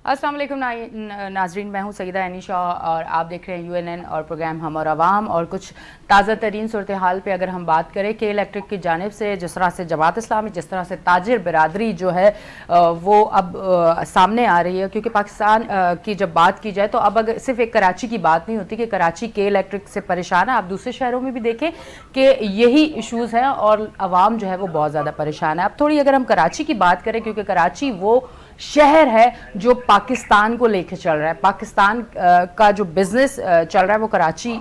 अस्सलाम वालेकुम नाजरीन, मैं हूं सईदा अनीशा और आप देख रहे हैं यूएनएन और प्रोग्राम हम और आवाम। और कुछ ताज़ा तरीन सूरत हाल पर अगर हम बात करें कि इलेक्ट्रिक की जानिब से जिस तरह से जमात इस्लामी, जिस तरह से ताजिर बिरादरी जो है वो अब सामने आ रही है, क्योंकि पाकिस्तान की जब बात की जाए तो अब अगर सिर्फ एक कराची की बात नहीं होती कि कराची के इलेक्ट्रिक से परेशान है, आप दूसरे शहरों में भी देखें कि यही इशूज़ हैं और आवाम जो है वो बहुत ज़्यादा परेशान है। अब थोड़ी अगर हम कराची की बात करें, क्योंकि कराची वो शहर है जो पाकिस्तान को लेकर चल रहा है, पाकिस्तान का जो बिजनेस चल रहा है वो कराची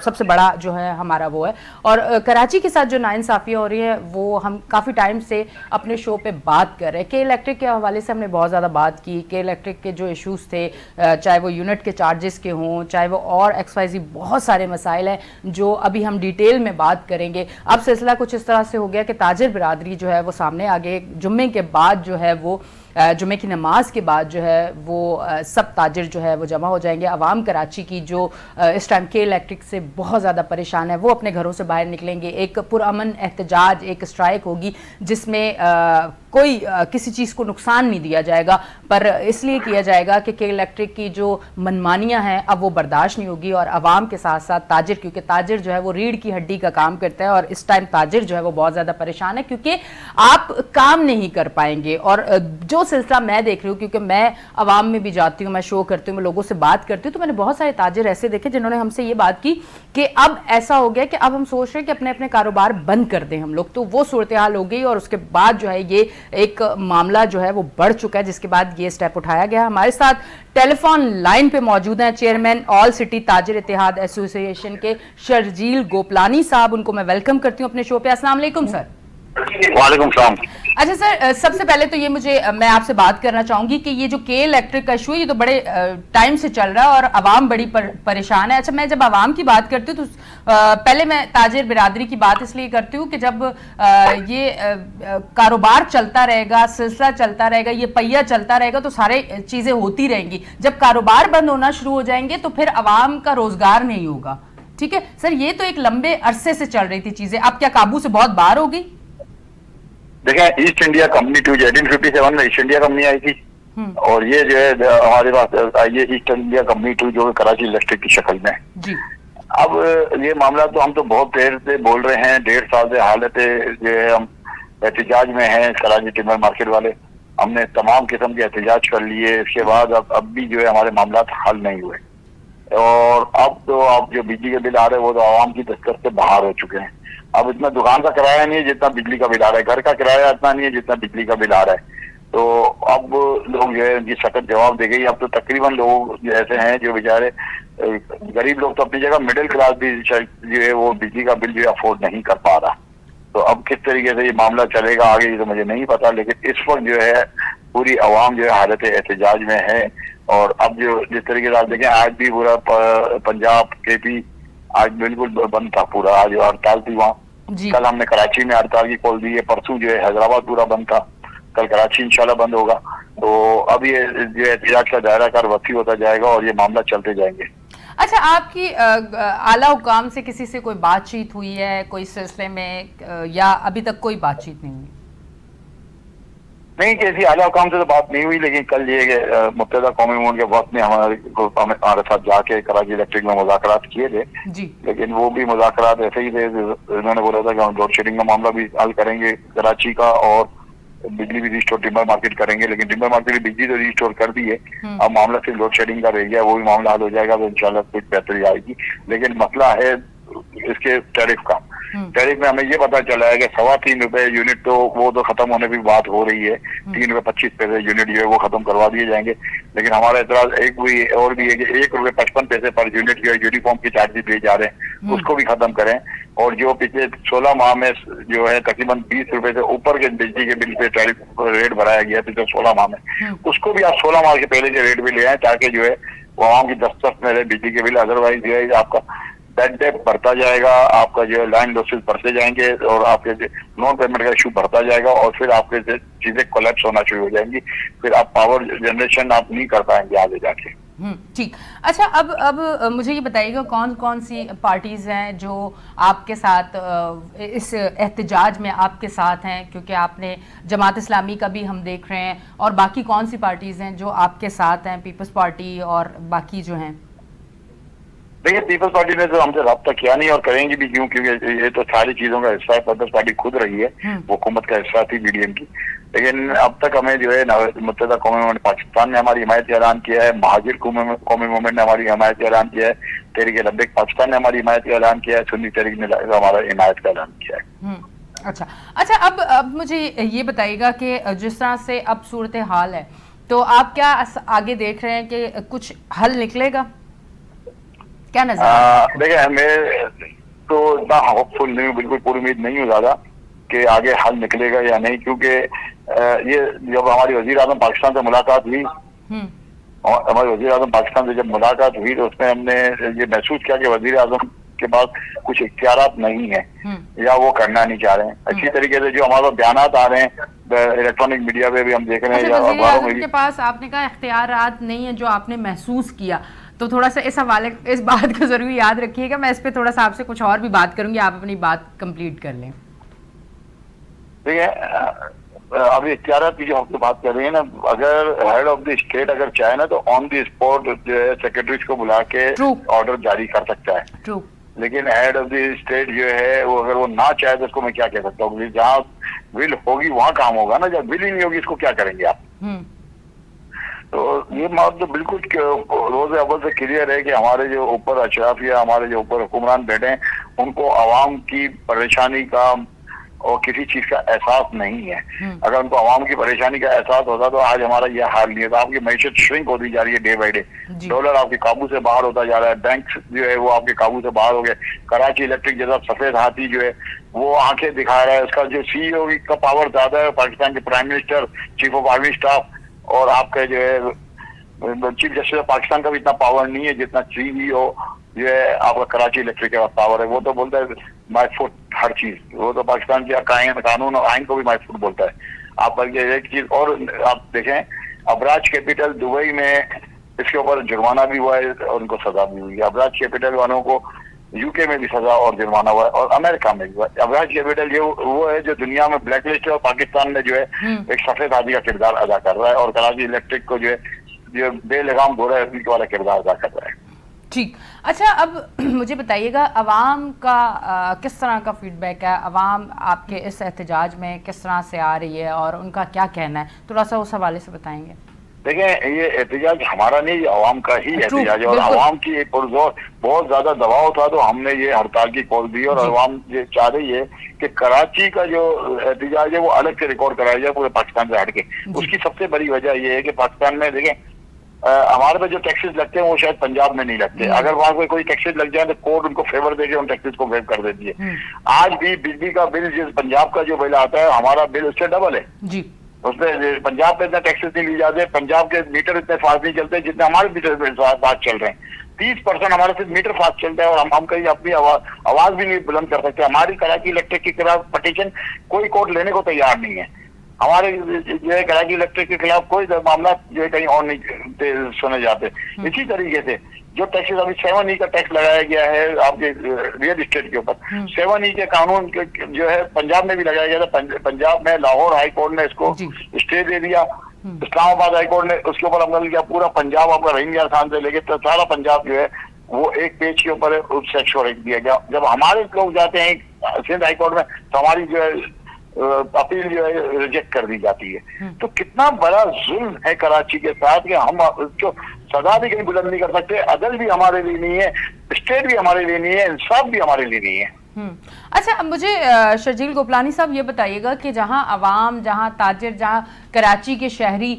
सबसे बड़ा जो है हमारा वो है। और कराची के साथ जो नाइंसाफ़ियाँ हो रही है वो हम काफ़ी टाइम से अपने शो पे बात कर रहे हैं। के इलेक्ट्रिक के हवाले से हमने बहुत ज़्यादा बात की। के इलेक्ट्रिक के जो इश्यूज़ थे, चाहे वो यूनिट के चार्जेस के हों, चाहे वो और XYZ बहुत सारे मसाइल हैं जो अभी हम डिटेल में बात करेंगे। अब सिलसिला कुछ इस तरह से हो गया कि ताजिर बिरादरी जो है वो सामने आ गए। जुम्मे के बाद जो है वो जुम्मे की नमाज के बाद जो है वो सब ताजिर जो है वो जमा हो जाएंगे। आवाम कराची की जो इस टाइम के इलेक्ट्रिक से बहुत ज़्यादा परेशान है वो अपने घरों से बाहर निकलेंगे। एक पुरअमन एहतजाज, एक स्ट्राइक होगी जिसमें कोई किसी चीज़ को नुकसान नहीं दिया जाएगा, पर इसलिए किया जाएगा कि के इलेक्ट्रिक की जो मनमानियाँ हैं अब वो बर्दाश्त नहीं होगी। और आवाम के साथ साथ ताजिर, क्योंकि ताजिर जो है वो रीढ़ की हड्डी का काम करता है और इस टाइम ताजिर जो है वो बहुत ज़्यादा परेशान है क्योंकि आप काम नहीं कर पाएंगे। और जो सिलसिला मैं देख रही हूँ, क्योंकि मैं आवाम में भी जाती हूँ, मैं शो करती हूँ, मैं लोगों से बात करती हूँ, तो मैंने बहुत सारे ताजिर ऐसे देखे जिन्होंने हमसे ये बात की कि अब ऐसा हो गया कि अब हम सोच रहे हैं कि अपने अपने कारोबार बंद कर दें हम लोग। तो वो सूरत हाल हो गई और उसके बाद जो है ये एक मामला जो है वो बढ़ चुका है, जिसके बाद ये स्टेप उठाया गया। हमारे साथ टेलीफोन लाइन पे मौजूद हैं चेयरमैन ऑल सिटी ताजिर इत्तेहाद एसोसिएशन के शर्जील गोपलानी साहब। उनको मैं वेलकम करती हूँ अपने शो पे। अस्सलाम वालेकुम सर। वालेकुम सलाम। अच्छा सर, सबसे पहले तो ये मैं आपसे बात करना चाहूंगी कि ये जो के इलेक्ट्रिक का इशू है ये तो बड़े टाइम से चल रहा है और आवाम बड़ी परेशान है। अच्छा, मैं जब आवाम की बात करती हूँ तो पहले मैं ताजिर बिरादरी की बात इसलिए करती हूँ कि जब ये कारोबार चलता रहेगा, सिलसिला चलता रहेगा, ये पहिया चलता रहेगा तो सारे चीज़ें होती रहेंगी। जब कारोबार बंद होना शुरू हो जाएंगे तो फिर आवाम का रोजगार नहीं होगा। ठीक है सर, ये तो एक लंबे अरसे से चल रही थी चीज़ें, अब क्या काबू से बहुत बाहर हो गई? देखें, ईस्ट इंडिया कंपनी 1857 में ईस्ट इंडिया कंपनी आई थी और ये जो है हमारे पास आई है ईस्ट इंडिया कंपनी 2 जो कराची इलेक्ट्रिक की शक्ल में जी। अब ये मामला तो हम तो बहुत देर से बोल रहे हैं, 1.5 साल से हालत जो है हम एहतजाज में हैं। कराची टिम्बर मार्केट वाले हमने तमाम किस्म के एहतजाज कर लिए, इसके बाद अब भी जो है हमारे मामला हल नहीं हुए। और अब तो अब जो बिजली के बिल आ रहे हैं वो तो आवाम की दस्तक से बाहर हो चुके हैं। अब इतना दुकान का किराया नहीं है जितना बिजली का बिल आ रहा है, घर का किराया इतना नहीं है जितना बिजली का बिल आ रहा है। तो अब लोग जो है उनकी सख्त जवाब दे गई। अब तो तकरीबन लोग ऐसे हैं जो बेचारे गरीब लोग तो अपनी जगह, मिडिल क्लास भी जो है वो बिजली का बिल जो है अफोर्ड नहीं कर पा रहा। तो अब किस तरीके से ये मामला चलेगा आगे ये तो मुझे नहीं पता, लेकिन इस वक्त जो है पूरी आवाम जो है हालत एहतजाज में है। और अब जो जिस तरीके से आप देखें, आज भी पूरा पंजाब KP आज बिल्कुल बंद था पूरा, आज हड़ताल थी वहाँ। कल हमने कराची में हड़ताल की कॉल दी है, परसों जो है हैदराबाद पूरा बंद था, कल कराची इंशाल्लाह बंद होगा। तो अब ये जो एहतजाज का दायरा कार वसी होता जाएगा और ये मामला चलते जाएंगे। अच्छा, आपकी आला हुकाम से किसी से कोई बातचीत हुई है कोई सिलसिले में, या अभी तक कोई बातचीत नहीं हुई? नहीं, किसी आला हुकाम से तो बात नहीं हुई, लेकिन कल ये मुत्तहिदा कौमी उम्मत के वक्त ने हमारे साथ जाके कराची इलेक्ट्रिक में मुज़ाकरात किए थे जी। लेकिन वो भी मुज़ाकरात ऐसे ही थे, उन्होंने बोला था कि हम लोड शेडिंग का मामला भी हल करेंगे कराची का और बिजली भी रिस्टोर टिम्बर मार्केट करेंगे। लेकिन टिम्बर मार्केट की बिजली तो रिस्टोर कर दी है, अब मामला सिर्फ लोड शेडिंग का रह गया, वो भी मामला हल हो जाएगा तो इंशाल्लाह कुछ बेहतरी आएगी। लेकिन मसला है इसके टैरिफ का। टैरिफ में हमें ये पता चला है कि 3.25 रुपए यूनिट तो वो तो खत्म होने की बात हो रही है, 3 रुपए 25 पैसे यूनिट जो है वो खत्म करवा दिए जाएंगे। लेकिन हमारा एतराज एक भी और भी है कि 1 रुपए 55 पैसे पर यूनिट जो यूनिफॉर्म की चार्जेस दिए जा रहे हैं उसको भी खत्म करें। और जो पिछले 16 माह में जो है तकरीबन 20 रुपए से ऊपर के बिजली के बिल पे टैरिफ रेट बढ़ाया गया पिछले 16 माह में, उसको भी आप 16 माह के पहले के रेट भी ले आए ताकि जो है वो आवाम की दस्तक में रहे बिजली के बिल। अदरवाइज जो है आपका बैड डेट बढ़ता जाएगा, आपका जो है लाइन लॉसेस बढ़ते जाएंगे और आपके नॉन पेमेंट का इशू बढ़ता जाएगा और फिर आपके चीजें कोलैप्स होना शुरू हो जाएंगी, फिर आप पावर जनरेशन आप नहीं कर पाएंगे आगे जाके। ठीक। अच्छा, अब मुझे ये बताइएगा कौन कौन सी पार्टीज हैं जो आपके साथ इस एहतजाज में आपके साथ हैं, क्योंकि आपने जमात इस्लामी का भी हम देख रहे हैं, और बाकी कौन सी पार्टीज हैं जो आपके साथ हैं, पीपल्स पार्टी और बाकी जो हैं? देखिए, पीपल्स पार्टी ने तो हमसे रब्ता किया नहीं और करेंगे भी क्यों, क्योंकि ये तो सारी चीजों का हिस्सा है। पीपल्स पार्टी खुद रही है, वो हुकूमत का हिस्सा थी बीडीएम की, लेकिन अब तक हमें जो है मुत्तहिदा कौमी मूवमेंट पाकिस्तान ने हमारी हिमायत ऐलान किया है, महाजिर कौमी मूवमेंट ने हमारी हिमायत ऐलान किया है, तहरीक लब्बैक पाकिस्तान ने हमारी हिमायत का ऐलान किया है, सुन्नी तहरीक ने हमारा हिमायत का ऐलान किया है। अच्छा, अब मुझे ये बताइएगा कि जिस तरह से अब सूरत हाल है, तो आप क्या आगे देख रहे हैं कि कुछ हल निकलेगा? क्या नजर? देखिए, मैं तो इतना होपफुल नहीं हूँ, बिल्कुल पूरी उम्मीद नहीं हूँ ज्यादा कि आगे हल निकलेगा या नहीं, क्योंकि ये जब हमारी वजीर आजम पाकिस्तान से मुलाकात हुई, और हमारे वजीर आजम पाकिस्तान से जब मुलाकात हुई तो उसमें हमने ये महसूस किया कि वजीर आजम के पास कुछ इख्तियारात नहीं है या वो करना नहीं चाह रहे हैं। अच्छी तरीके से जो हमारे बयानात आ रहे हैं इलेक्ट्रॉनिक मीडिया पे भी हम देख रहे हैं, या अखबारों में भी। के पास आपने कहा इख्तियारात नहीं है जो आपने महसूस किया, तो थोड़ा सा इस हवाले इस बात को जरूर याद रखिएगा। मैं इस पे थोड़ा सा आपसे कुछ और भी बात करूंगी, आप अपनी बात कंप्लीट कर लें। ठीक है, अभी इख्तियारात की जो हम बात कर रहे हैं ना, अगर हेड ऑफ द स्टेट अगर चाहे ना तो ऑन द स्पॉट जो है सेक्रेटरीज को बुला के ऑर्डर जारी कर सकता है। लेकिन हेड ऑफ द स्टेट जो है वो अगर वो ना चाहे तो उसको मैं क्या कह सकता हूँ? जहाँ विल होगी वहाँ काम होगा ना, जब विल ही नहीं होगी इसको क्या करेंगे आप? तो ये बात तो बिल्कुल रोज अव्वल से क्लियर है कि हमारे जो ऊपर अशराफ या हमारे जो ऊपर हुक्मरान बैठे हैं उनको आवाम की परेशानी का और किसी चीज का एहसास नहीं है। अगर उनको आवाम की परेशानी का एहसास होता तो आज हमारा यह हाल नहीं होता। आपकी मैशत श्रिंक होती जा रही है डे बाई डे, डॉलर आपके काबू से बाहर होता जा रहा है, बैंक जो है वो आपके काबू से बाहर हो गए, कराची इलेक्ट्रिक जैसा सफेद हाथी जो है वो आंखें दिखा रहा है, उसका जो सीईओ का पावर ज्यादा है, पाकिस्तान के prime minister, chief of army staff और आपका जो है चीफ जस्टिस पाकिस्तान का भी इतना पावर नहीं है जितना सीईओ जो है आपका कराची इलेक्ट्रिक के पावर है। वो तो बोलता है माय फुट हर चीज, वो तो पाकिस्तान के कानून और आइन को भी माय फुट बोलता है। आप एक चीज और आप देखें, अबराज कैपिटल दुबई में इसके ऊपर जुर्माना भी हुआ है और उनको सजा भी हुई है। अबराज कैपिटल वालों को यूके में भी सजा और जुर्माना हुआ है और अमेरिका में भी हुआ है। अबराज कैपिटल ये वो है जो दुनिया में ब्लैक लिस्ट है और पाकिस्तान में जो है एक सफेद आदमी का किरदार अदा कर रहा है और कराची इलेक्ट्रिक को जो है जो बेलगाम गोरा वाला किरदार अदा कर रहा है। ठीक। अच्छा, अब मुझे बताइएगा अवाम का किस तरह का फीडबैक है? अवाम आपके इस एहतजाज में किस तरह से आ रही है और उनका क्या कहना है? थोड़ा सा उस हवाले से बताएंगे। देखें, ये एहतजाज हमारा नहीं, ये अवाम का ही एहतजाज है और अवाम की पुरजोर बहुत ज्यादा दबाव था तो हमने ये हड़ताल की कॉल दी और अवाम ये चाह रही है कि कराची का जो एहतजाज है वो अलग से रिकॉर्ड कराया जाए पूरे पाकिस्तान से हटके। उसकी सबसे बड़ी वजह ये है कि पाकिस्तान में देखें हमारे पे जो टैक्सेस लगते हैं वो शायद पंजाब में नहीं लगते। अगर वहाँ पे कोई टैक्सेस लग जाए तो कोर्ट उनको फेवर देके उन टैक्सेस को वेव कर देती है। आज भी बिजली का बिल जिस पंजाब का जो बिल आता है हमारा बिल उससे डबल है जी। उसमें पंजाब पे इतना टैक्सेस नहीं ली जाते, पंजाब के मीटर इतने फास्ट नहीं चलते जितने हमारे मीटर फास्ट चल रहे हैं। 30% हमारे सिर्फ मीटर फास्ट चलता है और हम कहीं अपनी आवाज भी नहीं बुलंद कर सकते। हमारी कराची इलेक्ट्रिक के खिलाफ पटिशन कोई कोर्ट लेने को तैयार नहीं है। हमारे जो है कराची इलेक्ट्रिक के खिलाफ कोई मामला जो है कहीं और नहीं सुने जाते। इसी तरीके से जो टैक्सेस अभी 7E का टैक्स लगाया गया है आपके रियल एस्टेट के ऊपर, 7E के कानून जो है पंजाब में भी लगाया गया था। पंजाब में लाहौर हाई कोर्ट ने इसको स्टे दे दिया, इस्लामाबाद हाई कोर्ट ने उसके ऊपर अमल किया। पूरा पंजाब आपका रहीम यार खान से लेके तो सारा पंजाब जो है वो एक पेज के ऊपर सेक्स दिया गया। जब हमारे लोग जाते हैं सिंध हाई कोर्ट में तो हमारी जो है अपील जो है रिजेक्ट कर दी जाती है। तो कितना बड़ा जुल्म है कराची के साथ कि हम उसको सजा भी कहीं बुलंद नहीं कर सकते। अदल भी हमारे लिए नहीं है, स्टेट भी हमारे लिए नहीं है, इंसाफ भी हमारे लिए नहीं है। अच्छा, अब मुझे शर्जील गोपलानी साहब ये बताइएगा कि जहां अवाम, जहां ताजिर, जहां कराची के शहरी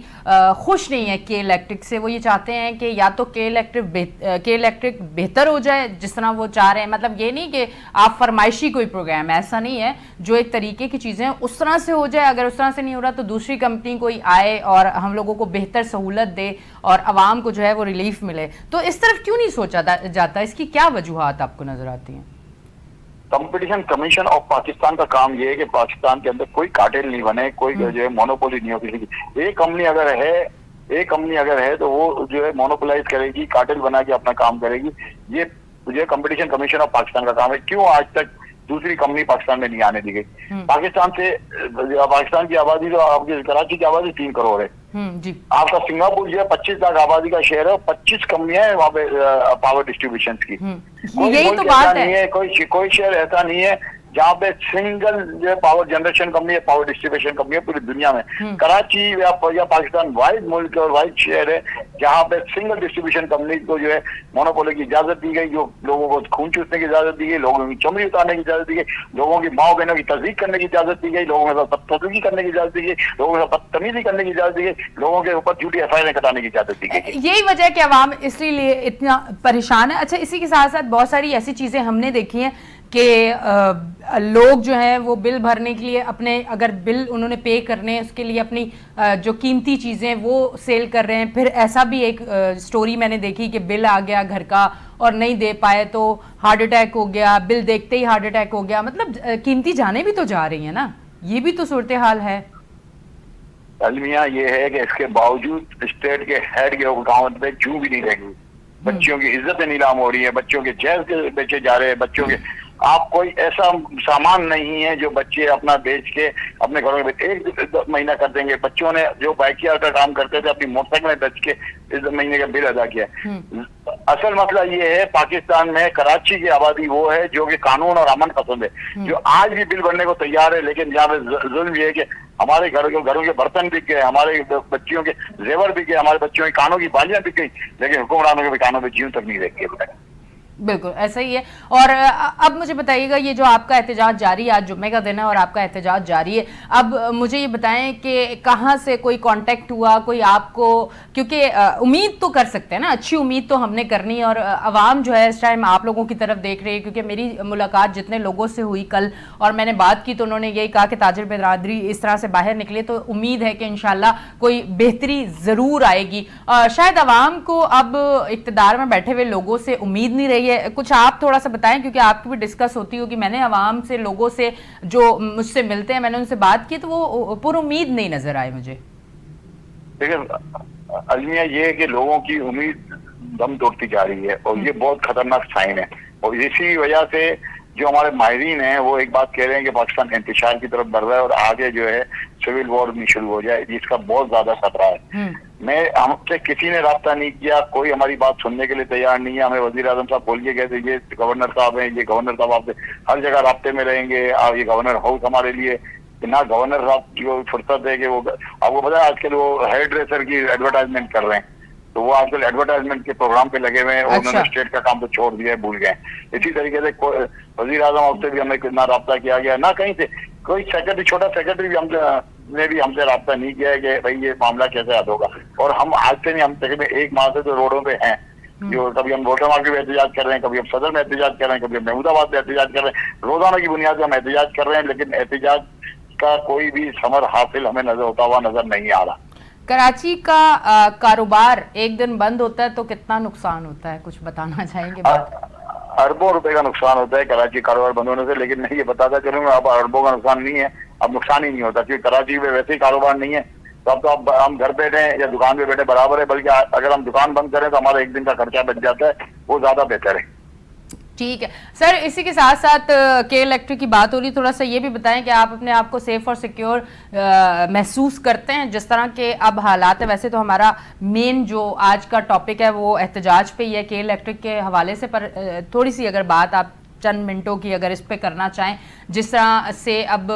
खुश नहीं है के इलेक्ट्रिक से, वो ये चाहते हैं कि या तो के इलेक्ट्रिक बेहतर हो जाए जिस तरह वो चाह रहे हैं। मतलब ये नहीं कि आप फरमाइशी कोई प्रोग्राम, ऐसा नहीं है, जो एक तरीके की चीज़ें उस तरह से हो जाए। अगर उस तरह से नहीं हो रहा तो दूसरी कंपनी कोई आए और हम लोगों को बेहतर सहूलत दे और अवाम को जो है वो रिलीफ मिले। तो इस तरफ क्यों नहीं सोचा जाता? इसकी क्या वजूहत आपको नजर आती हैं? कंपटीशन कमीशन ऑफ पाकिस्तान का काम ये है कि पाकिस्तान के अंदर कोई कार्टेल नहीं बने, कोई जो है मोनोपोली नहीं हो किसी की। एक कंपनी अगर है एक कंपनी अगर है तो वो जो है मोनोपोलाइज करेगी, कार्टेल बना के अपना काम करेगी। ये कंपटीशन कमीशन ऑफ पाकिस्तान का काम है। क्यों आज तक दूसरी कंपनी पाकिस्तान में नहीं आने दी गई? पाकिस्तान की आबादी तो आपकी कराची की आबादी 3 करोड़ है जी। आपका सिंगापुर जो है 25 लाख आबादी का शहर है, 25 कंपनियां हैं वहाँ पे पावर डिस्ट्रीब्यूशन की। यही तो बात है। कोई शहर ऐसा नहीं है जहाँ पे सिंगल जो पावर जनरेशन कंपनी है, पावर डिस्ट्रीब्यूशन कंपनी है पूरी दुनिया में। कराची या पाकिस्तान वाइड मुल्क और वाइड शहर है जहाँ पे सिंगल डिस्ट्रीब्यूशन कंपनी को जो है मोनोपोली की इजाजत दी गई, जो लोगों को खून चूसने की इजाजत दी गई, लोगों की चमड़ी उतारने की इजाजत दी गई, लोगों की माओ बहनों की तस्दीक करने की इजाजत दी गई, लोगों के साथ बदतमीजी करने की इजाजत दी गई, लोगों के साथ बदतमीजी करने की इजाजत दी गई, लोगों के ऊपर झूठी FIR कटाने की इजाजत दी गई। यही वजह है कि अवाम इसलिए इतना परेशान है। अच्छा, इसी के साथ साथ बहुत सारी ऐसी चीजें हमने देखी हैं कि लोग जो हैं वो बिल भरने के लिए अपने, अगर बिल उन्होंने पे करने हैं उसके लिए अपनी जो कीमती चीज़ें वो सेल कर रहे हैं। फिर ऐसा भी एक स्टोरी मैंने देखी कि बिल आ गया घर का और नहीं दे पाए तो हार्ट अटैक हो गया, बिल देखते ही हार्ट अटैक हो गया। मतलब कीमती जाने भी तो जा रही है ना, ये भी तो सूरत हाल है। अलमिया ये है कि इसके बावजूद स्टेट के हेड के हुकूमत में जू भी नहीं रहेंगी। बच्चों की इज्जतें नीलाम हो रही है, बच्चों के जैज के बेचे जा रहे हैं, बच्चों के आप कोई ऐसा सामान नहीं है जो बच्चे अपना बेच के अपने घरों में 1 महीना कर देंगे। बच्चों ने जो बाइकिया का काम करते थे अपनी मोटरसाइकिल में बेच के इस महीने का बिल अदा किया। असल मसला ये है पाकिस्तान में कराची की आबादी वो है जो कि कानून और अमन पसंद है, जो आज भी बिल भरने को तैयार है। लेकिन यहाँ पे जुल्म ये है कि हमारे घरों के बर्तन बिक गए, हमारे बच्चियों के जेवर बिक गए, हमारे बच्चों के कानों की बालियां बिक गई, लेकिन हुक्मरानों के भी कानों में जीवन तक नहीं रखी है। बिल्कुल ऐसा ही है। और अब मुझे बताइएगा, ये जो आपका एहतजाज जारी है, आज जुम्मे का दिन है और आपका एहतजाज जारी है, अब मुझे ये बताएं कि कहाँ से कोई कांटेक्ट हुआ, कोई आपको, क्योंकि उम्मीद तो कर सकते हैं ना, अच्छी उम्मीद तो हमने करनी है। और आवाम जो है इस टाइम आप लोगों की तरफ देख रही है, क्योंकि मेरी मुलाकात जितने लोगों से हुई कल और मैंने बात की तो उन्होंने यही कहा कि ताजिर बिरादरी इस तरह से बाहर निकले तो उम्मीद है कि इंशाल्लाह कोई बेहतरी ज़रूर आएगी। शायद आवाम को अब इक़्तिदार में बैठे हुए लोगों से उम्मीद नहीं रही है। कुछ आप थोड़ा सा बताएं, क्योंकि आपकी भी डिस्कस होती होगी। मैंने आवाम से, लोगों से जो मुझसे मिलते हैं, मैंने उनसे बात की तो वो पुरुम्मीद नहीं नजर आए मुझे। देखिए अलमिया ये है कि लोगों की उम्मीद दम तोड़ती जा रही है और ये बहुत खतरनाक साइन है। और इसी वजह से जो हमारे माहिरीन हैं वो एक बात कह रहे हैं कि पाकिस्तान इंतशार की तरफ बढ़ रहा है और आगे जो है सिविल वॉर भी शुरू हो जाए, जिसका बहुत ज्यादा खतरा है। हमसे किसी ने राब्ता नहीं किया, कोई हमारी बात सुनने के लिए तैयार नहीं है। हमें वजीर आजम साहब बोल के गए थे ये गवर्नर साहब हैं, ये गवर्नर साहब आपसे हर जगह राब्ते में रहेंगे, ये गवर्नर हाउस हमारे लिए ना। गवर्नर साहब जो फुर्सत है कि वो आपको पता है आजकल वो हेयर ड्रेसर की एडवर्टाइजमेंट कर रहे हैं, तो वो आजकल एडवर्टाइजमेंट के प्रोग्राम पे लगे हुए हैं। उन्होंने स्टेट का काम तो छोड़ दिया है, भूल गए। इसी तरीके से वजीर आजम आपसे भी हमें ना राब्ता किया गया, ना कहीं से कोई सेक्रेटरी, छोटा सेक्रेटरी भी हमसे राब्ता नहीं किया है कि भाई ये मामला कैसे हल होगा। और हम आज से नहीं, हम तकरीबन 1 माह से तो रोडों पे हैं। जो कभी हम रोटर मार्केट में एहतजाज कर रहे हैं, कभी हम सदर में एहतजाज कर रहे हैं, कभी हम महमूदाबाद में एहतजाज कर रहे हैं। रोजाना की बुनियाद पर हम एहतजाज कर रहे हैं, लेकिन एहतजाज का कोई भी समर हासिल हमें नजर होता हुआ नजर नहीं आ रहा। कराची का कारोबार एक दिन बंद होता है तो कितना नुकसान होता है, कुछ बताना चाहेंगे? अरबों रुपए का नुकसान होता है कराची कारोबार बंद होने से, लेकिन नहीं ये बताता चलूंगा अब अरबों का नुकसान नहीं है, अब नुकसान ही नहीं होता क्योंकि कराची में वैसे ही कारोबार नहीं है। तो अब तो हम घर बैठे या दुकान पे बैठे बराबर है, बल्कि अगर हम दुकान बंद करें तो हमारा एक दिन का खर्चा बच जाता है, वो ज्यादा बेहतर है। ठीक है सर, इसी के साथ साथ के इलेक्ट्रिक की बात हो रही, थोड़ा सा ये भी बताएं कि आप अपने आप को सेफ और सिक्योर महसूस करते हैं जिस तरह के अब हालात है। वैसे तो हमारा मेन जो आज का टॉपिक है वो एहतजाज पे ही है के इलेक्ट्रिक के हवाले से, पर थोड़ी सी अगर बात आप चंद मिनटों की अगर इस पे करना चाहें, जिस तरह से अब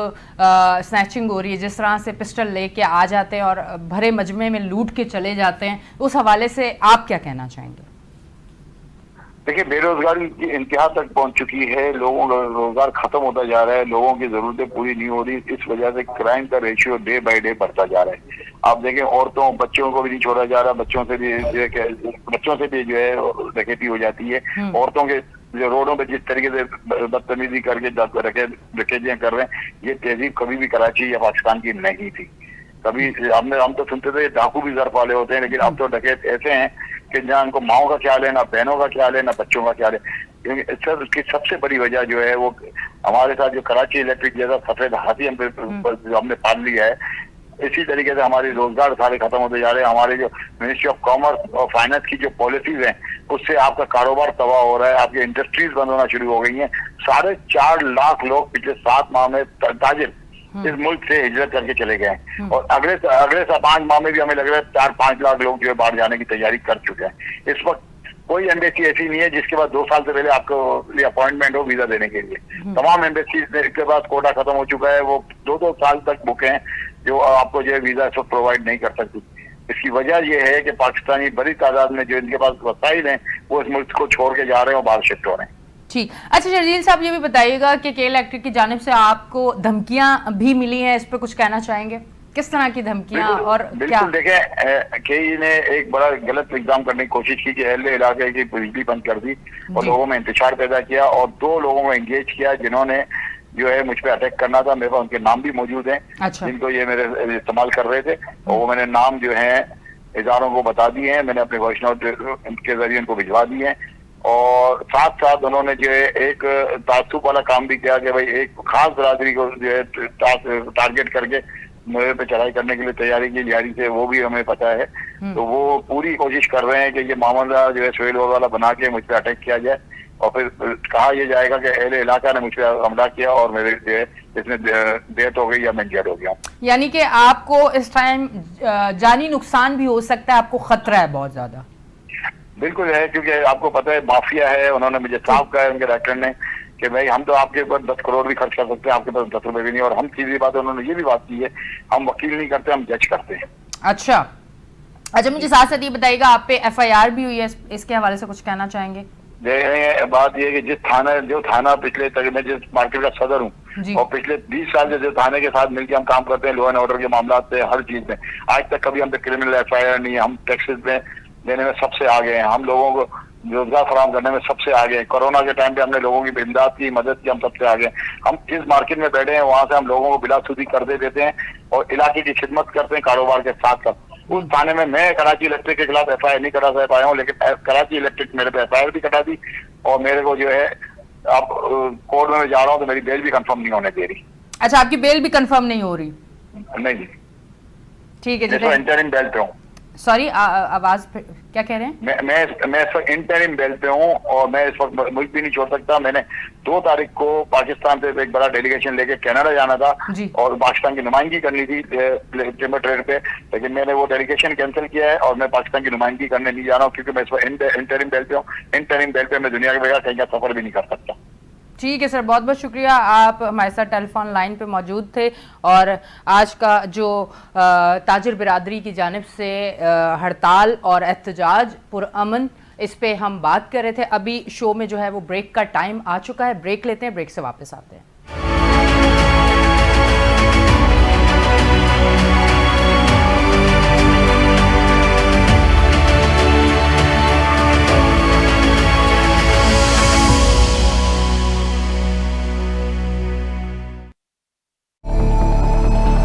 स्नैचिंग हो रही है, जिस तरह से पिस्टल लेके आ जाते हैं और भरे मजमे में लूट के चले जाते हैं, उस हवाले से आप क्या कहना चाहेंगे? देखिए बेरोजगारी की इंतहा तक पहुंच चुकी है, लोगों का रोजगार खत्म होता जा रहा है, लोगों की जरूरतें पूरी नहीं हो रही। इस वजह से क्राइम का रेशियो डे बाय डे बढ़ता जा रहा है। आप देखें औरतों बच्चों को भी नहीं छोड़ा जा रहा, बच्चों से भी जो है डकैती हो जाती है। औरतों के जो रोडों पे जिस तरीके से बदतमीजी करके डकैतियां कर रहे हैं, ये तहजीब कभी भी कराची या पाकिस्तान की नहीं थी। कभी हम तो सुनते थे डाकू भी ज़र्फ वाले होते हैं, लेकिन अब तो डकैत ऐसे हैं कि जहाँ उनको माओ का ख्याल है, ना बहनों का ख्याल है, ना बच्चों का ख्याल है। क्योंकि सर उसकी सबसे बड़ी वजह जो है वो हमारे साथ जो कराची इलेक्ट्रिक जैसा सफेद हाथी हमने पाल लिया है, इसी तरीके से हमारे रोजगार सारे खत्म होते जा रहे हैं। हमारे जो मिनिस्ट्री ऑफ कॉमर्स और फाइनेंस की जो पॉलिसीज हैं उससे आपका कारोबार तबाह हो रहा है, आपकी इंडस्ट्रीज बंद होना शुरू हो गई हैं। 4.5 लाख लोग पिछले 7 माह में ताजिर इस मुल्क से हिजरत करके चले गए हैं और अगले 5 माह में भी हमें लग रहा है 4-5 लाख लोग जो है बाहर जाने की तैयारी कर चुके हैं। इस वक्त कोई एम्बेसी ऐसी नहीं है जिसके पास 2 साल से पहले आपको लिए अपॉइंटमेंट हो वीजा देने के लिए। तमाम एम्बेसीज के पास कोटा खत्म हो चुका है, वो 2-2 साल तक बुके हैं जो आपको जो है वीजा इस वक्त प्रोवाइड नहीं कर सकती। इसकी वजह यह है कि पाकिस्तानी बड़ी तादाद में जो इनके पास वसाइल हैं वो इस मुल्क को छोड़ के जा रहे हैं और बाहर शिफ्ट हो रहे हैं। ठीक। अच्छा शर्जील साहब, ये भी बताइएगा कि के इलेक्ट्रिक की जानिब से आपको धमकियां भी मिली हैं, इस पर कुछ कहना चाहेंगे? किस तरह की धमकियां और क्या? बिल्कुल देखें, केई ने एक बड़ा गलत इल्जाम करने की कोशिश की कि अहले इलाके की बिजली बंद कर दी और लोगों में इंतशार पैदा किया और 2 लोगों को एंगेज किया जिन्होंने जो है मुझ पे अटैक करना था। मेरे पास उनके नाम भी मौजूद हैं। अच्छा। जिनको ये मेरे इस्तेमाल कर रहे थे और वो मैंने नाम जो है इदारों को बता दिए हैं। मैंने अपने वॉइस नोट के जरिए उनको भिजवा दिए हैं और साथ साथ उन्होंने जो है एक तासुब वाला काम भी किया कि भाई एक खास बरादरी को जो है टारगेट करके मेरे पे चढ़ाई करने के लिए तैयारी की लिहारी से, वो भी हमें पता है। तो वो पूरी कोशिश कर रहे हैं कि ये मामला जो है सोहेल वाला बना के मुझ पे अटैक किया जाए और फिर कहा यह जाएगा कि अहले इलाका ने मुझ पे हमला किया और मेरे जो है इसमें डेथ हो गई या मैं इंजर्ड हो गया। यानी कि आपको इस टाइम जानी नुकसान भी हो सकता है, आपको खतरा है बहुत ज्यादा? बिल्कुल है, क्योंकि आपको पता है माफिया है। उन्होंने मुझे साफ कहा है उनके डायरेक्टर ने कि भाई हम तो आपके ऊपर 10 करोड़ भी खर्च कर सकते हैं, आपके पास 10 रुपए भी नहीं। और हम सीधी बात है, उन्होंने ये भी बात की है हम वकील नहीं करते, हम जज करते हैं। अच्छा मुझे साथ साथ ये बताइएगा, आप पे FIR भी हुई है, इसके हवाले से कुछ कहना चाहेंगे? बात यह है कि जो थाना पिछले तक मैं जिस मार्केट का सदर हूँ और पिछले 20 साल से जो थाने के साथ मिलकर हम काम करते हैं लॉ एंड ऑर्डर के मामला से हर चीज में, आज तक कभी हम पे क्रिमिनल FIR नहीं है। हम टैक्सेस में देने में सबसे आगे हैं, हम लोगों को रोजगार फराहम करने में सबसे आगे हैं। कोरोना के टाइम पे हमने लोगों की इमदाद की, मदद की, हम सबसे आगे हैं। हम जिस मार्केट में बैठे हैं वहां से हम लोगों को बिलासूदी कर्जे देते हैं और इलाके की खिदमत करते हैं कारोबार के साथ साथ। उस थाने में मैं कराची इलेक्ट्रिक के खिलाफ FIR नहीं करा पाया हूँ, लेकिन कराची इलेक्ट्रिक मेरे पे FIR भी कटा दी और मेरे को जो है अब कोर्ट में जा रहा हूँ तो मेरी बेल भी कंफर्म नहीं होने दे रही। अच्छा, आपकी बेल भी कंफर्म नहीं हो रही? नहीं। ठीक है, इंटरिम बेल पे हूँ। सॉरी, आवाज क्या कह रहे हैं? मैं इस वक्त इंटरिम बेल पे हूँ और मैं इस वक्त मुल्क भी नहीं छोड़ सकता। मैंने 2 तारीख को पाकिस्तान से एक बड़ा डेलीगेशन लेके कनाडा जाना था और पाकिस्तान की नुमाइंदगी करनी थी टिम्बर ट्रेड पे, लेकिन मैंने वो डेलीगेशन कैंसिल किया है और मैं पाकिस्तान की नुमाइंदगी करने नहीं जा रहा हूँ क्योंकि मैं इस वक्त इंटरिम बेल पे हूँ। इंटरिम बेल पे मैं दुनिया के बगैर कहीं का सफर भी नहीं कर सकता। ठीक है सर, बहुत बहुत शुक्रिया, आप हमारे साथ टेलीफोन लाइन पे मौजूद थे और आज का जो ताजिर बिरादरी की जानिब से हड़ताल और एहतजाज पुरअमन, इस पे हम बात कर रहे थे। अभी शो में जो है वो ब्रेक का टाइम आ चुका है, ब्रेक लेते हैं, ब्रेक से वापस आते हैं।